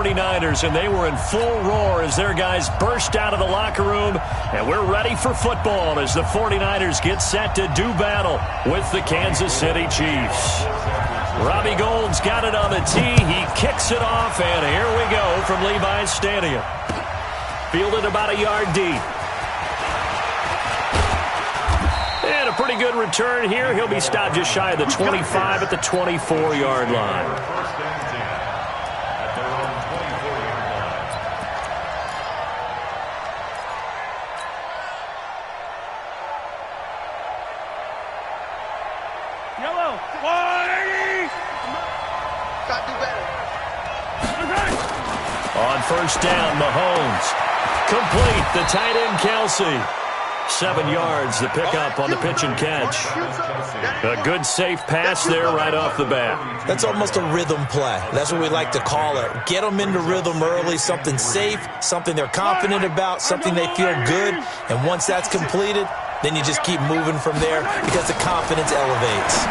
49ers, and they were in full roar as their guys burst out of the locker room, and we're ready for football as the 49ers get set to do battle with the Kansas City Chiefs. Robbie Gould's got it on the tee. He kicks it off, and here we go from Levi's Stadium. Fielded about a yard deep. And a pretty good return here. He'll be stopped just shy of the 25 at the 24-yard line. On first down, Mahomes. Complete, the tight end, Kelsey. 7 yards, the pickup on the pitch and catch. A good, safe pass there right off the bat. That's almost a rhythm play. That's what we like to call it. Get them into rhythm early, something safe, something they're confident about, something they feel good. And once that's completed, then you just keep moving from there because the confidence elevates.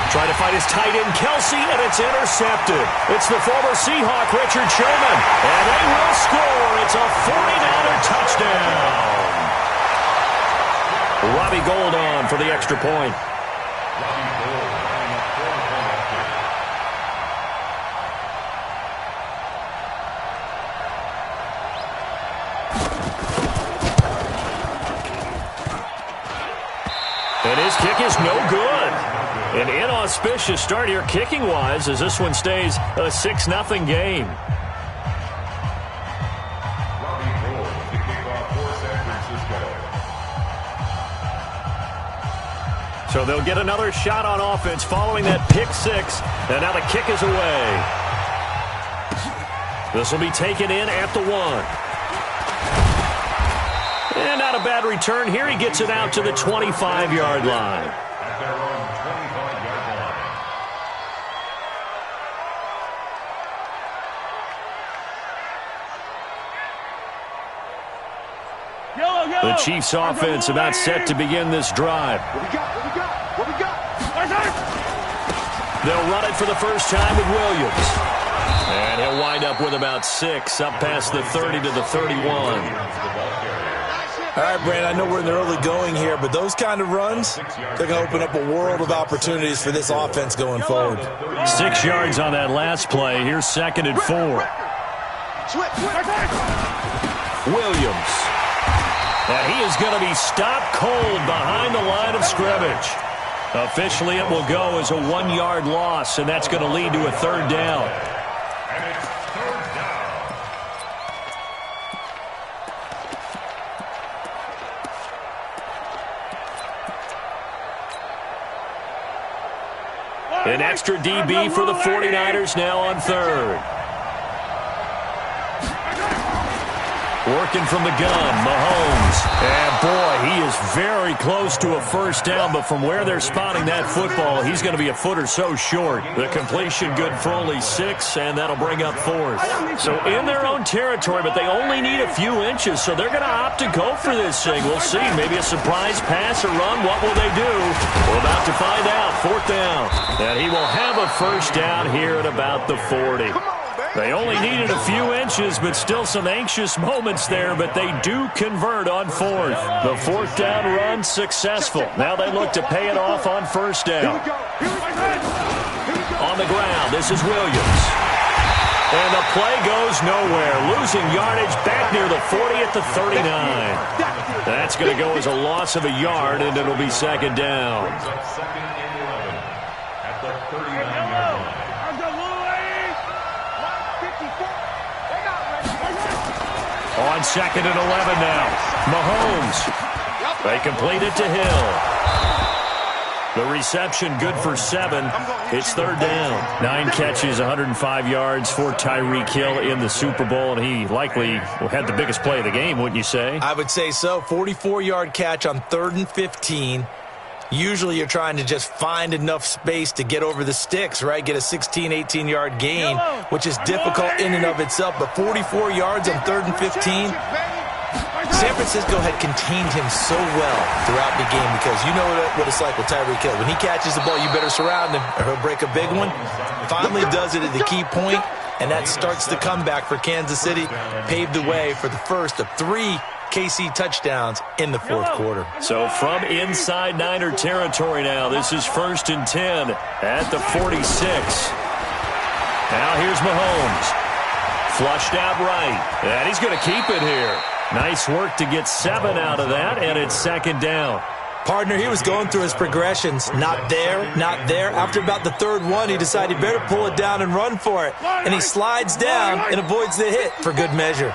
Trying to find his tight end, Kelsey, and it's intercepted. It's the former Seahawk, Richard Sherman. And they will score. It's a 49er touchdown. Robbie Gould on for the extra point. And his kick is no good. An inauspicious start here kicking-wise as this one stays a 6-0 game. So they'll get another shot on offense following that pick six. And now the kick is away. This will be taken in at the 1. And not a bad return here. He gets it out to the 25-yard line. The Chiefs offense about set to begin this drive. What we got? They'll run it for the first time with Williams. And he'll wind up with about 6 up past the 30 to the 31. All right, Brandon, I know we're in the early going here, but those kind of runs, they're going to open up a world of opportunities for this offense going forward. 6 yards on that last play. Here's 2nd and 4. Williams. And he is going to be stopped cold behind the line of scrimmage. Officially, it will go as a 1-yard loss, and that's going to lead to a 3rd down. And it's 3rd down. An extra DB for the 49ers now on 3rd. Working from the gun, Mahomes. And boy, he is very close to a 1st down, but from where they're spotting that football, he's going to be a foot or so short. The completion good for only 6, and that'll bring up 4th. So in their own territory, but they only need a few inches, so they're going to opt to go for this thing. We'll see. Maybe a surprise pass or run. What will they do? We're about to find out. 4th down. And he will have a 1st down here at about the 40. They only needed a few inches, but still some anxious moments there, but they do convert on 4th. The 4th down run successful. Now they look to pay it off on 1st down. On the ground, this is Williams. And the play goes nowhere. Losing yardage back near the 40 at the 39. That's going to go as a loss of a yard, and it'll be 2nd down. At the 39-yard line. On 2nd and 11 now. Mahomes. They complete it to Hill. The reception good for 7. It's 3rd down. 9 catches, 105 yards for Tyreek Hill in the Super Bowl, and he likely had the biggest play of the game, wouldn't you say? I would say so. 44-yard catch on 3rd and 15. Usually you're trying to just find enough space to get over the sticks, right? Get a 16, 18-yard gain, which is difficult in and of itself. But 44 yards on 3rd and 15, San Francisco had contained him so well throughout the game because you know what it's like with Tyreek Hill. When he catches the ball, you better surround him or he'll break a big one. Finally does it at the key point. And that starts the comeback for Kansas City, paved the way for the first of 3 KC touchdowns in the fourth quarter. So from inside Niner territory now, this is 1st and 10 at the 46. Now here's Mahomes. Flushed out right, and he's going to keep it here. Nice work to get 7 out of that, and it's 2nd down. Partner, he was going through his progressions. Not there, not there. After about the 3rd one, he decided he better pull it down and run for it. And he slides down and avoids the hit for good measure.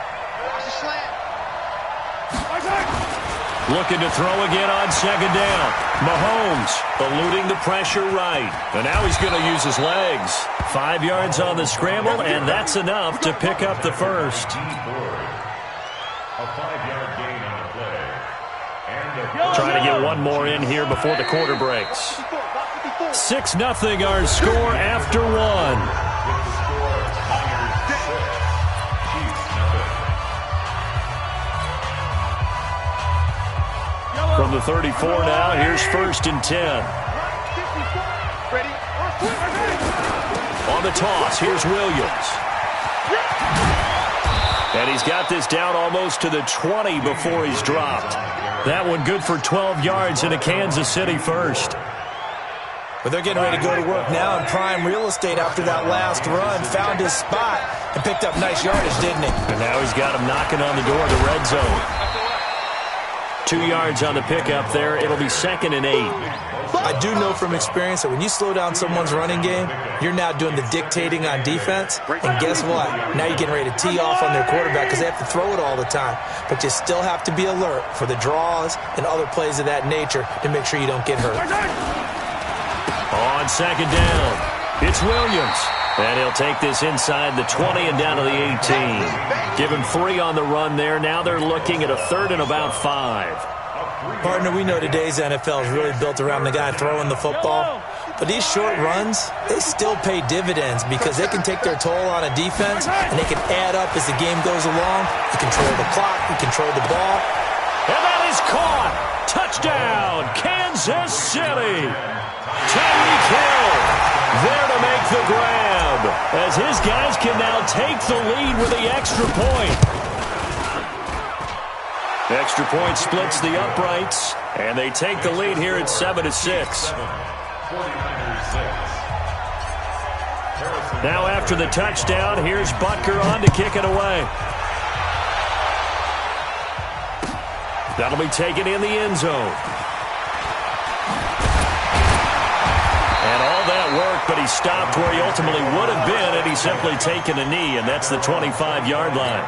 Looking to throw again on 2nd down. Mahomes eluding the pressure right. And now he's going to use his legs. 5 yards on the scramble, and that's enough to pick up the first. A 5-yard gain on the play. Trying to get one more in here before the quarter breaks. 6-0 our score after 1. From the 34 now, here's 1st and 10. On the toss, here's Williams. And he's got this down almost to the 20 before he's dropped. That one good for 12 yards and a Kansas City first. But they're getting ready to go to work now in prime real estate after that last run. Found his spot and picked up nice yardage, didn't he? And now he's got him knocking on the door of the red zone. 2 yards on the pickup there. It'll be 2nd and 8. I do know from experience that when you slow down someone's running game, you're now doing the dictating on defense. And guess what? Now you're getting ready to tee off on their quarterback because they have to throw it all the time. But you still have to be alert for the draws and other plays of that nature to make sure you don't get hurt. On 2nd down, it's Williams. And he'll take this inside the 20 and down to the 18. Give him 3 on the run there. Now they're looking at a 3rd and about 5. Partner, we know today's NFL is really built around the guy throwing the football. But these short runs, they still pay dividends because they can take their toll on a defense and they can add up as the game goes along. You control the clock, you control the ball. And that is caught. Touchdown, Kansas City. Tyreek Hill there to make the grab as his guys can now take the lead with the extra point. Extra point splits the uprights, and they take the lead here at 7-6. Now after the touchdown, here's Butker on to kick it away. That'll be taken in the end zone. And all that work, but he stopped where he ultimately would have been had he simply taken a knee, and that's the 25-yard line.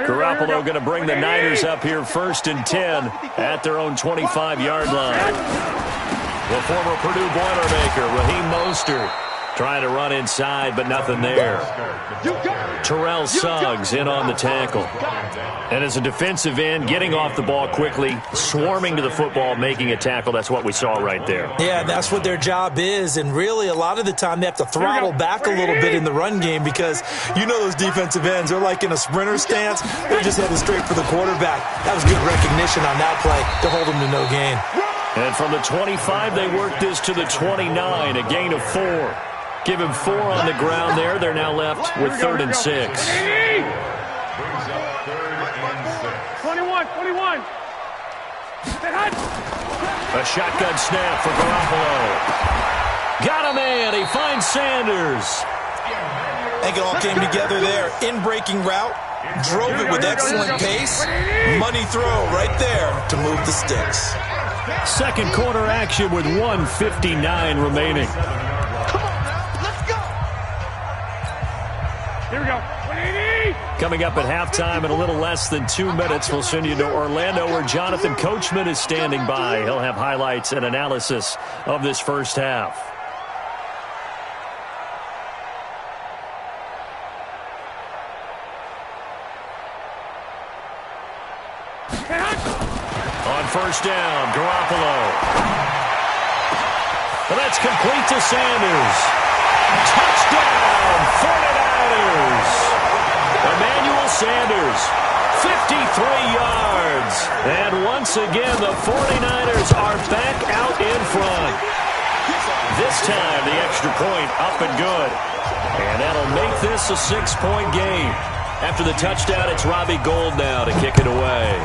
Garoppolo going to bring the Niners up here 1st and 10 at their own 25-yard line. The former Purdue Boilermaker, Raheem Mostert, trying to run inside, but nothing there. Terrell Suggs in on the tackle. And as a defensive end, getting off the ball quickly, swarming to the football, making a tackle, that's what we saw right there. Yeah, that's what their job is, and really a lot of the time they have to throttle back a little bit in the run game because you know those defensive ends, they're like in a sprinter stance. They're just headed straight for the quarterback. That was good recognition on that play to hold them to no gain. And from the 25, they work this to the 29, a gain of 4. Give him 4 on the ground there. They're now left with 3rd and 6. 21. A shotgun snap for Garoppolo. Got a man. He finds Sanders. I think it all came together there. In-breaking route. Drove it with excellent pace. Money throw right there to move the sticks. Second quarter action with 1:59 remaining. Here we go. 180. Coming up at halftime in a little less than 2 minutes, we'll send you to Orlando where Jonathan Coachman is standing by. He'll have highlights and analysis of this first half. On first down, Garoppolo. And that's complete to Sanders. Touchdown, 49ers. Emmanuel Sanders, 53 yards. And once again, the 49ers are back out in front. This time, the extra point up and good. And that'll make this a 6-point game. After the touchdown, it's Robbie Gould now to kick it away.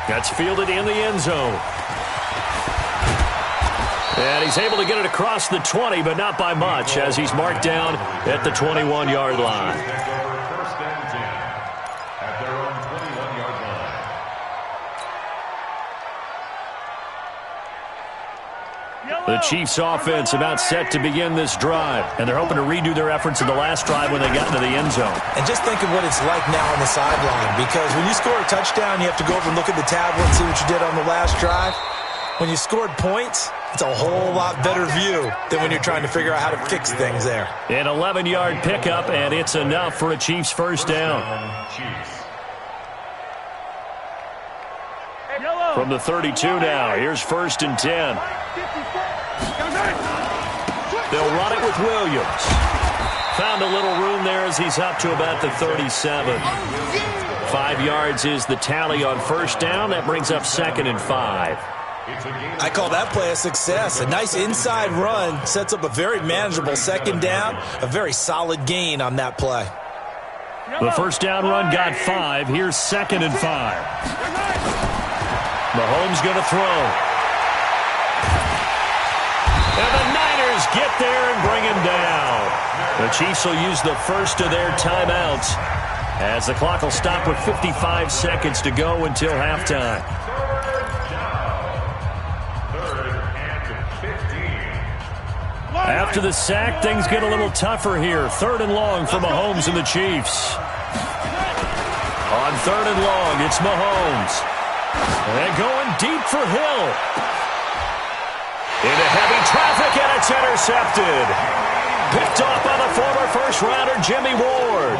That's fielded in the end zone. And he's able to get it across the 20, but not by much, as he's marked down at the 21-yard line. First and 10 at their own 21-yard line. The Chiefs offense about set to begin this drive, and they're hoping to redo their efforts in the last drive when they got into the end zone. And just think of what it's like now on the sideline, because when you score a touchdown, you have to go over and look at the tablet and see what you did on the last drive. When you scored points, it's a whole lot better view than when you're trying to figure out how to fix things there. An 11-yard pickup, and it's enough for a Chiefs first down. From the 32 now, here's 1st and 10. They'll run it with Williams. Found a little room there as he's up to about the 37. 5 yards is the tally on first down. That brings up 2nd and 5. I call that play a success. A nice inside run sets up a very manageable 2nd down. A very solid gain on that play. The first down run got 5. Here's 2nd and 5. Mahomes going to throw. And the Niners get there and bring him down. The Chiefs will use the first of their timeouts as the clock will stop with 55 seconds to go until halftime. After the sack, things get a little tougher here. 3rd and long for Mahomes and the Chiefs. On 3rd and long, it's Mahomes. And going deep for Hill. Into heavy traffic, and it's intercepted. Picked off by the former first-rounder Jimmy Ward.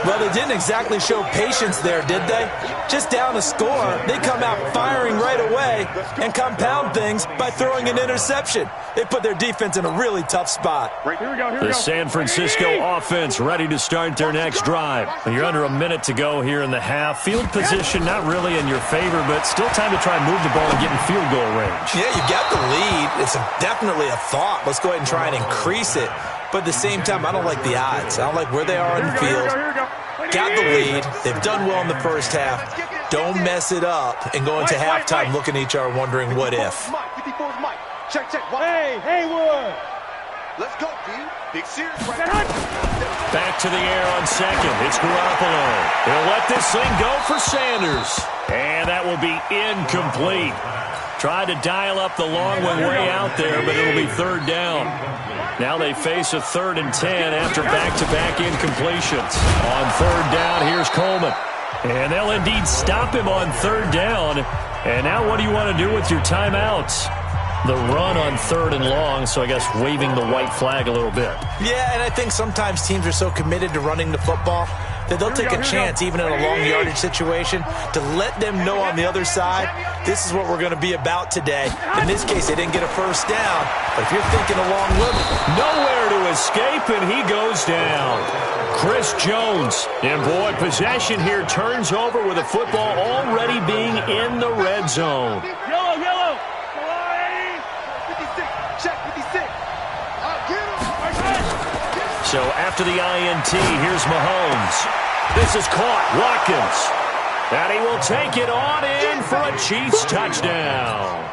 Well, they didn't exactly show patience there, did they? Just down a score, they come out firing right away and compound things by throwing an interception. They put their defense in a really tough spot. The San Francisco offense ready to start their next drive. You're under a minute to go here in the half. Field position not really in your favor, but still time to try and move the ball and get in field goal range. Yeah, you got the lead. It's definitely a thought. Let's go ahead and try and increase it. But at the same time, I don't like the odds. I don't like where they are in the field. Got the lead. They've done well in the first half. Don't mess it up and go into halftime looking at each other wondering what if. Hey, Haywood. Let's go, D. Big series right Back to the air on 2nd. It's Garoppolo. He'll let this thing go for Sanders. And that will be incomplete. Tried to dial up the long one way out there, but it'll be 3rd down. Now they face a 3rd and 10 after back-to-back incompletions. On 3rd down, here's Coleman. And they'll indeed stop him on 3rd down. And now what do you want to do with your timeouts? The run on 3rd and long, so I guess waving the white flag a little bit. Yeah, and I think sometimes teams are so committed to running the football that they'll take a chance, even in a long yardage situation, to let them know on the other side, this is what we're going to be about today. In this case, they didn't get a first down, but if you're thinking along with it, nowhere to escape, and he goes down. Chris Jones, and boy, possession here turns over with a football already being in the red zone. Yellow. Check 56. So after the INT, here's Mahomes. This is caught. Watkins. And he will take it on in for a Chiefs touchdown.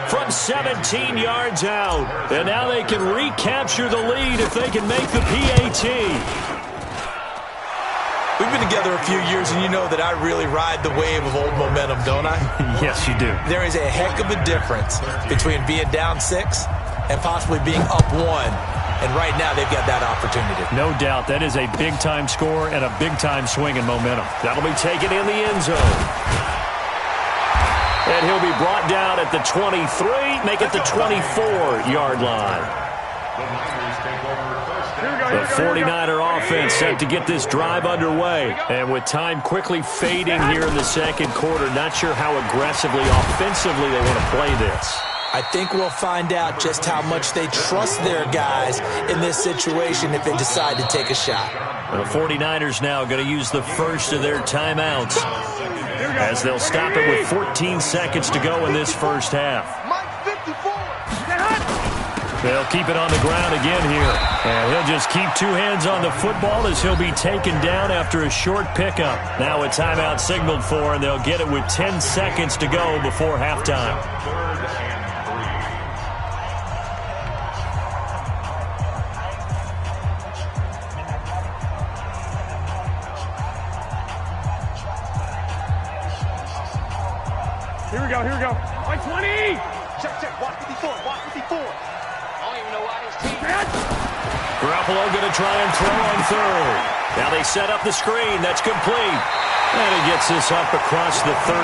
From 17 yards out. And now they can recapture the lead if they can make the PAT. we've been together a few years, and you know that I really ride the wave of old momentum, don't I? Yes, you do. There is a heck of a difference between being down 6 and possibly being up 1. And right now, they've got that opportunity. No doubt. That is a big-time score and a big-time swing in momentum. That'll be taken in the end zone. And he'll be brought down at the 23, make it the 24-yard line. The Niners take over first The 49er offense set to get this drive underway. And with time quickly fading here in the second quarter, not sure how aggressively, offensively they want to play this. I think we'll find out just how much they trust their guys in this situation if they decide to take a shot. The 49ers now going to use the first of their timeouts as they'll stop it with 14 seconds to go in this first half. They'll keep it on the ground again here. And he'll just keep two hands on the football as he'll be taken down after a short pickup. Now a timeout signaled for, and they'll get it with 10 seconds to go before halftime. Here we go. Like 20! Check, watch 54, watch 54. I don't even know why this team... Garoppolo going to try and throw on third. Now they set up the screen. That's complete. And he gets this up across the 35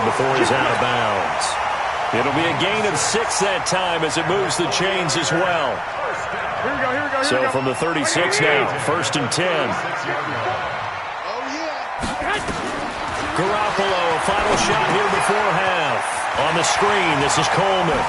before he's out of bounds. It'll be a gain of 6 that time as it moves the chains as well. Here we go. So from the 36 now, 1st and 10. Garoppolo, a final shot here before half. On the screen, this is Coleman.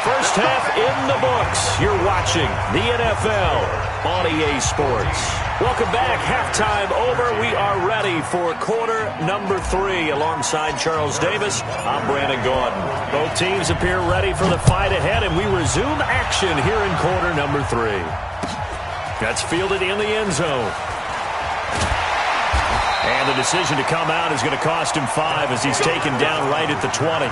First half in the books. You're watching the NFL on EA Sports. Welcome back. Halftime over. We are ready for quarter number 3. Alongside Charles Davis, I'm Brandon Gordon. Both teams appear ready for the fight ahead, and we resume action here in quarter number 3. That's fielded in the end zone. And the decision to come out is going to cost him 5 as he's taken down right at the 20.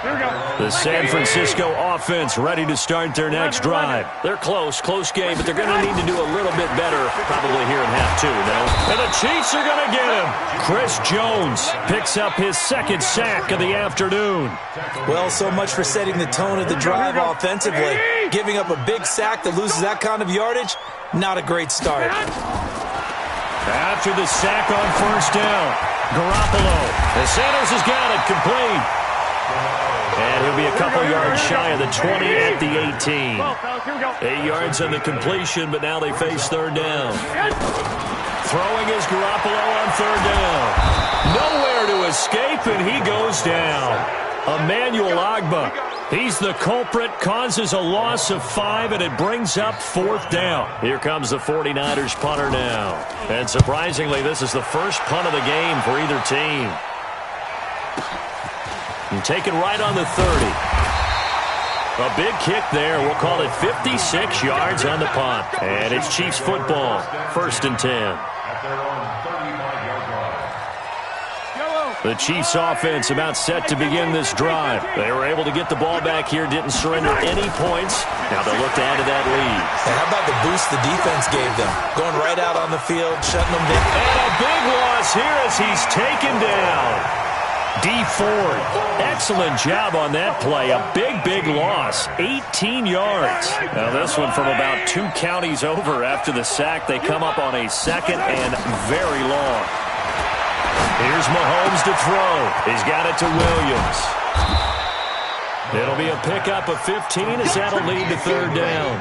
Here we go. The San Francisco offense ready to start their next drive. They're close game, but they're going to need to do a little bit better probably here in half 2, no? And the Chiefs are going to get him. Chris Jones picks up his 2nd sack of the afternoon. Well, so much for setting the tone of the drive offensively. Giving up a big sack that loses that kind of yardage, not a great start. After the sack on 1st down, Garoppolo. The Sanders has got it complete. And he'll be a couple yards shy of the 20 at the 18. 8 yards on the completion, but now they face 3rd down. Throwing is Garoppolo on 3rd down. Nowhere to escape, and he goes down. Emmanuel Ogbah, he's the culprit, causes a loss of 5, and it brings up 4th down. Here comes the 49ers punter now. And surprisingly, this is the first punt of the game for either team. And taken right on the 30. A big kick there. We'll call it 56 yards on the punt. And it's Chiefs football. 1st and 10. The Chiefs offense about set to begin this drive. They were able to get the ball back here, didn't surrender any points. Now they'll look to add to that lead. And how about the boost the defense gave them? Going right out on the field, shutting them down. And a big loss here as he's taken down. D. Ford, excellent job on that play. A big loss, 18 yards. Now this one from about 2 counties over after the sack. They come up on a 2nd and very long. Here's Mahomes to throw. He's got it to Williams. It'll be a pickup of 15 as that'll lead to 3rd down.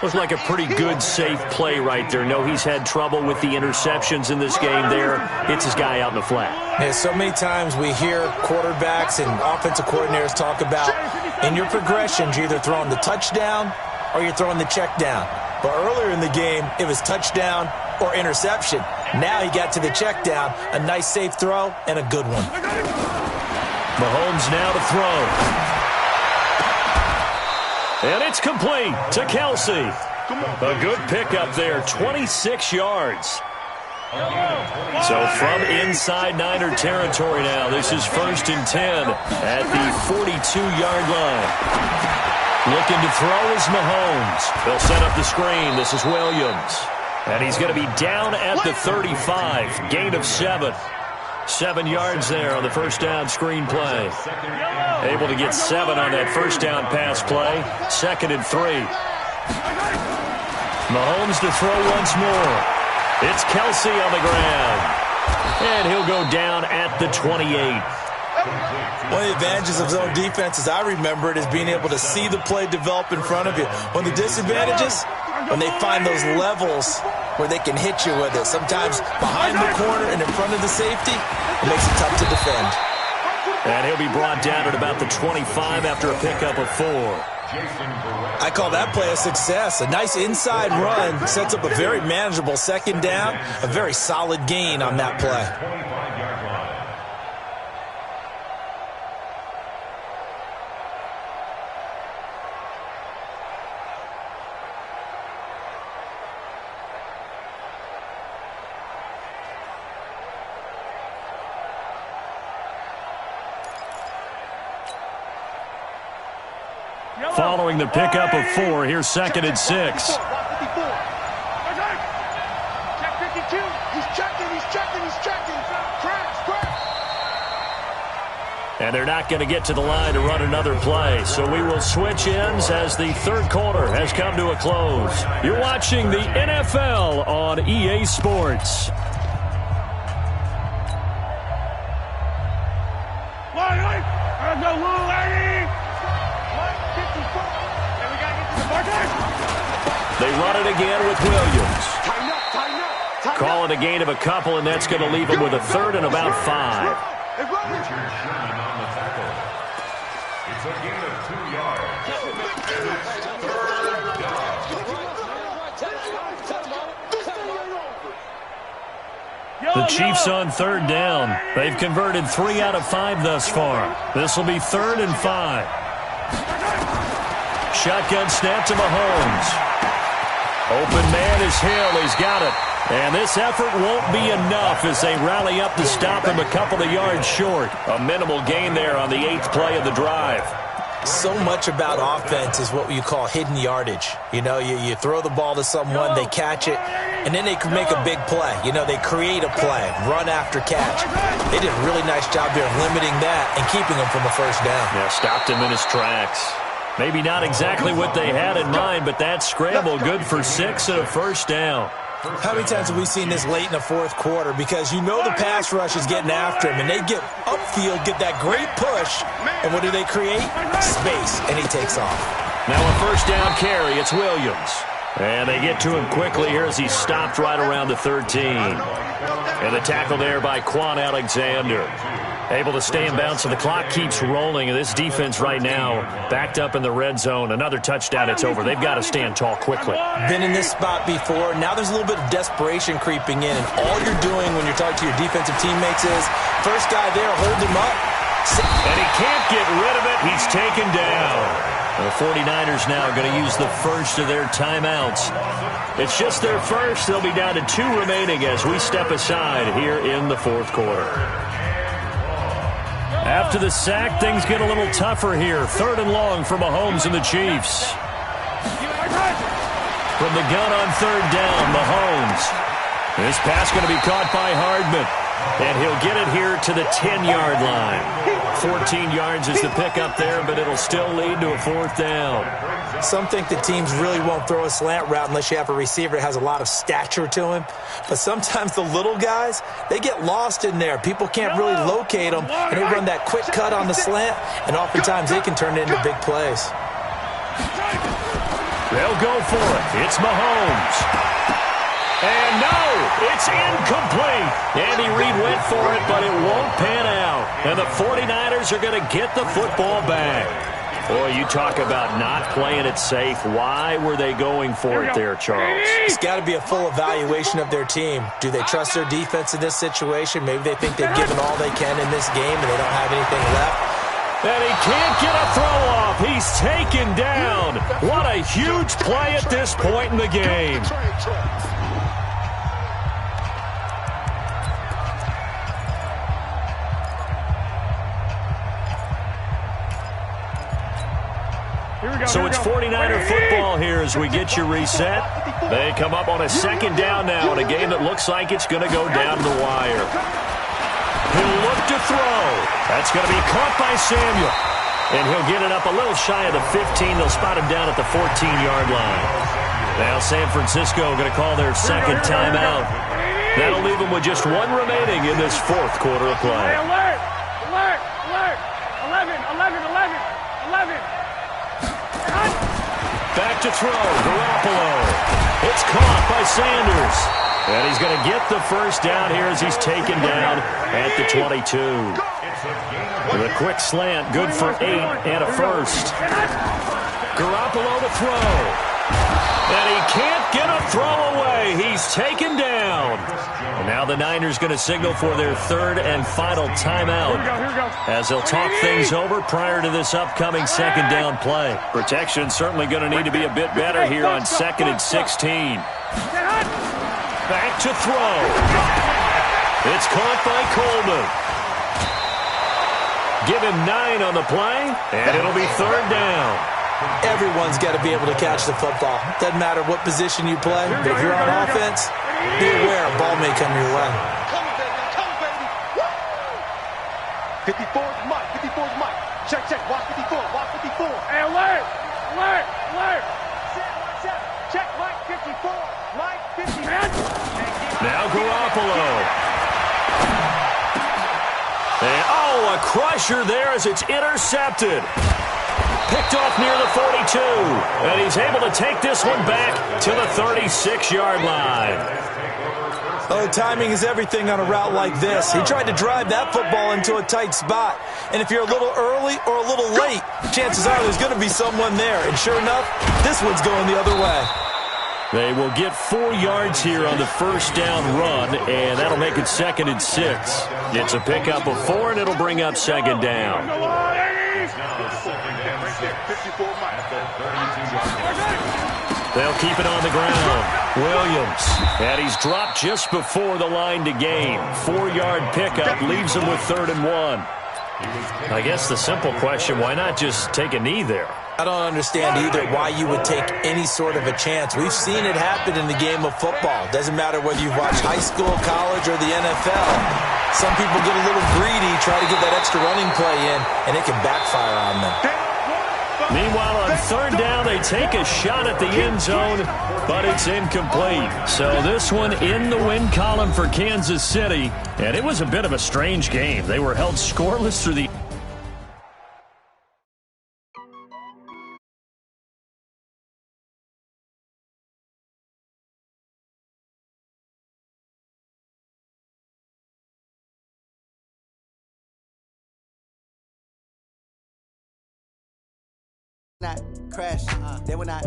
Looks like a pretty good, safe play right there. No, he's had trouble with the interceptions in this game there. Hits his guy out in the flat. Yeah, so many times we hear quarterbacks and offensive coordinators talk about in your progressions, you're either throwing the touchdown or you're throwing the check down. But earlier in the game, it was touchdown or interception. Now he got to the check down, a nice safe throw, and a good one. Mahomes now to throw. And it's complete to Kelsey. A good pickup there, 26 yards. So from inside Niner territory now, this is 1st and 10 at the 42-yard line. Looking to throw is Mahomes. They'll set up the screen. This is Williams. And he's going to be down at the 35. Gain of 7. 7 yards there on the 1st down screen play. Able to get 7 on that 1st down pass play. 2nd and 3. Mahomes to throw once more. It's Kelsey on the ground. And he'll go down at the 28. One of the advantages of zone defense, as I remember it, is being able to see the play develop in front of you. One of the disadvantages, when they find those levels where they can hit you with it. Sometimes behind the corner and in front of the safety, it makes it tough to defend. And he'll be brought down at about the 25 after a pickup of 4. I call that play a success. A nice inside run sets up a very manageable second down, a very solid gain on that play. Following the pickup of 4, here's 2nd and 6. Check 52. He's checking. Crash. And they're not going to get to the line to run another play. So we will switch ends as the third quarter has come to a close. You're watching the NFL on EA Sports. They run it again with Williams. Call it a gain of a couple, and that's going to leave them with a 3rd and about 5. Richard Sherman on the tackle. It's a gain of 2 yards. And it's 3rd down. The Chiefs on 3rd down. They've converted 3 out of 5 thus far. This will be 3rd and 5. Shotgun snap to Mahomes. Open man is Hill. He's got it. And this effort won't be enough as they rally up to stop him a couple of yards short. A minimal gain there on the 8th play of the drive. So much about offense is what you call hidden yardage. You know, you throw the ball to someone, they catch it, and then they can make a big play. You know, they create a play, run after catch. They did a really nice job there of limiting that and keeping him from a first down. Yeah, stopped him in his tracks. Maybe not exactly what they had in mind, but that scramble good for 6 and a first down. How many times have we seen this late in the fourth quarter? Because you know the pass rush is getting after him, and they get upfield, get that great push, and what do they create? Space, and he takes off. Now a first down carry, it's Williams. And they get to him quickly here as he's stopped right around the 13. And the tackle there by Quan Alexander. Able to stay in bounds, so the clock keeps rolling. And this defense right now backed up in the red zone. Another touchdown, it's over. They've got to stand tall quickly. Been in this spot before. Now there's a little bit of desperation creeping in. And all you're doing when you're talking to your defensive teammates is, first guy there, hold him up. And he can't get rid of it. He's taken down. The 49ers now going to use the first of their timeouts. It's just their first. They'll be down to 2 remaining as we step aside here in the fourth quarter. After the sack, things get a little tougher here. 3rd and long for Mahomes and the Chiefs. From the gun on 3rd down, Mahomes. This pass going to be caught by Hardman. And he'll get it here to the 10-yard line. 14 yards is the pickup there, but it'll still lead to a 4th down. Some think the teams really won't throw a slant route unless you have a receiver that has a lot of stature to him. But sometimes the little guys, they get lost in there. People can't really locate them, and they run that quick cut on the slant, and oftentimes they can turn it into big plays. They'll go for it. It's Mahomes. And no, it's incomplete. Andy Reid went for it, but it won't pan out. And the 49ers are going to get the football back. Boy, you talk about not playing it safe. Why were they going for it there, Charles? It's got to be a full evaluation of their team. Do they trust their defense in this situation? Maybe they think they've given all they can in this game and they don't have anything left. And he can't get a throw off. He's taken down. What a huge play at this point in the game. So it's 49er football here as we get you reset. They come up on a 2nd down now in a game that looks like it's going to go down to the wire. He'll look to throw. That's going to be caught by Samuel. And he'll get it up a little shy of the 15. They'll spot him down at the 14-yard line. Now San Francisco going to call their 2nd timeout. That'll leave them with just one remaining in this fourth quarter of play. Hey, alert! Alert! Alert! 11, 11, 11, 11. Back to throw, Garoppolo. It's caught by Sanders. And he's going to get the first down here as he's taken down at the 22. With a quick slant, good for 8 and a first. Garoppolo to throw. And he can't get a throw away. He's taken down. And now the Niners going to signal for their third and final timeout as they'll talk things over prior to this upcoming second down play. Protection certainly going to need to be a bit better here on 2nd and 16. Back to throw. It's caught by Coleman. Give him 9 on the play, and it'll be third down. Everyone's got to be able to catch the football. Doesn't matter what position you play, but if you're on offense, be aware a ball may come your way. Come on, baby. Come on, baby. Woo! 54 is Mike. 54 is Mike. Check, check. Watch 54. Watch 54. Hey, alert! Alert! Alert! Check Mike 54. Mike 54. Now Garoppolo. And, a crusher there as it's intercepted. Picked off near the 42. And he's able to take this one back to the 36-yard line. Oh, timing is everything on a route like this. He tried to drive that football into a tight spot. And if you're a little early or a little late, chances are there's going to be someone there. And sure enough, this one's going the other way. They will get 4 yards here on the first down run, and that'll make it 2nd and 6. It's a pickup of 4, and it'll bring up second down. They'll keep it on the ground. Williams, and he's dropped just before the line to gain. 4-yard pickup leaves him with 3rd and 1. I guess the simple question, why not just take a knee there? I don't understand either why you would take any sort of a chance. We've seen it happen in the game of football. Doesn't matter whether you've watched high school, college, or the NFL. Some people get a little greedy, try to get that extra running play in, and it can backfire on them. Meanwhile, on 3rd down, they take a shot at the end zone, but it's incomplete. So this one in the win column for Kansas City, and it was a bit of a strange game. They were held scoreless through the not crash. They will not.